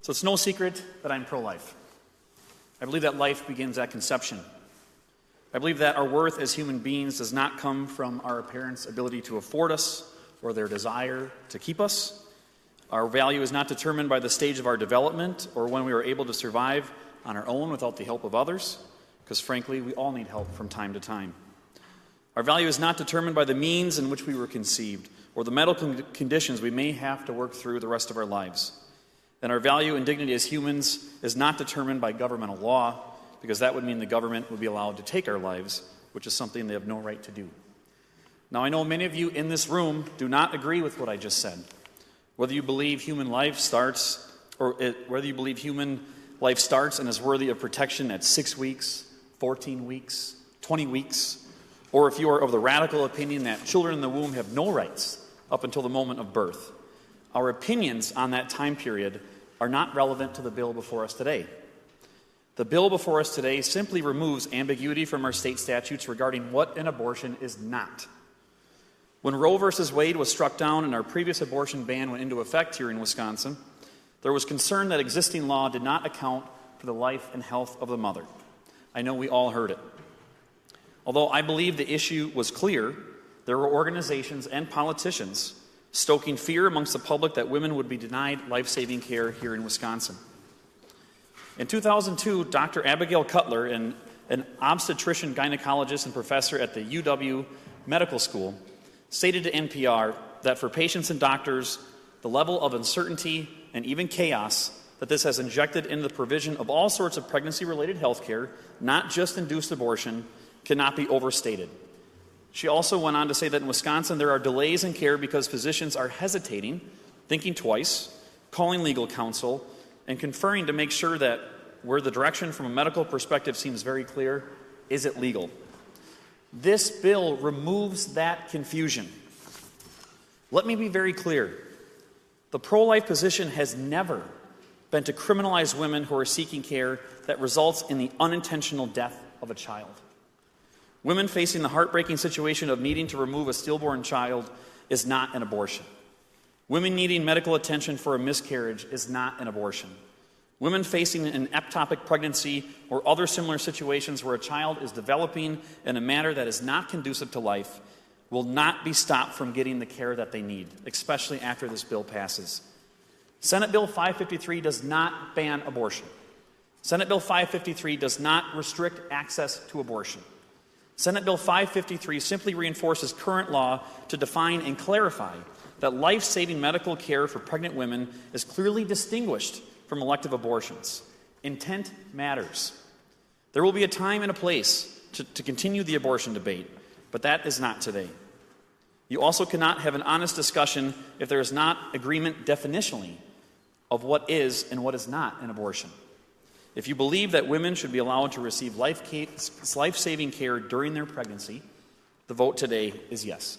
So it's no secret that I'm pro-life. I believe that life begins at conception. I believe that our worth as human beings does not come from our parents' ability to afford us or their desire to keep us. Our value is not determined by the stage of our development or when we are able to survive on our own without the help of others, because frankly, we all need help from time to time. Our value is not determined by the means in which we were conceived or the medical conditions we may have to work through the rest of our lives. And our value and dignity as humans is not determined by governmental law, because that would mean the government would be allowed to take our lives, which is something they have no right to do. Now, I know many of you in this room do not agree with what I just said. Whether you believe human life starts, whether you believe human life starts and is worthy of protection at 6 weeks, 14 weeks, 20 weeks, or if you are of the radical opinion that children in the womb have no rights up until the moment of birth, our opinions on that time period are not relevant to the bill before us today. The bill before us today simply removes ambiguity from our state statutes regarding what an abortion is not. When Roe v. Wade was struck down and our previous abortion ban went into effect here in Wisconsin, there was concern that existing law did not account for the life and health of the mother. I know we all heard it. Although I believe the issue was clear, there were organizations and politicians stoking fear amongst the public that women would be denied life-saving care here in Wisconsin. In 2002, Dr. Abigail Cutler, an obstetrician gynecologist and professor at the UW Medical School, stated to NPR that for patients and doctors, the level of uncertainty and even chaos that this has injected into the provision of all sorts of pregnancy-related health care, not just induced abortion, cannot be overstated. She also went on to say that in Wisconsin there are delays in care because physicians are hesitating, thinking twice, calling legal counsel, and conferring to make sure that where the direction from a medical perspective seems very clear, is it legal? This bill removes that confusion. Let me be very clear. The pro-life position has never been to criminalize women who are seeking care that results in the unintentional death of a child. Women facing the heartbreaking situation of needing to remove a stillborn child is not an abortion. Women needing medical attention for a miscarriage is not an abortion. Women facing an ectopic pregnancy or other similar situations where a child is developing in a manner that is not conducive to life will not be stopped from getting the care that they need, especially after this bill passes. Senate Bill 553 does not ban abortion. Senate Bill 553 does not restrict access to abortion. Senate Bill 553 simply reinforces current law to define and clarify that life-saving medical care for pregnant women is clearly distinguished from elective abortions. Intent matters. There will be a time and a place to continue the abortion debate, but that is not today. You also cannot have an honest discussion if there is not agreement definitionally of what is and what is not an abortion. If you believe that women should be allowed to receive life-saving care during their pregnancy, the vote today is yes.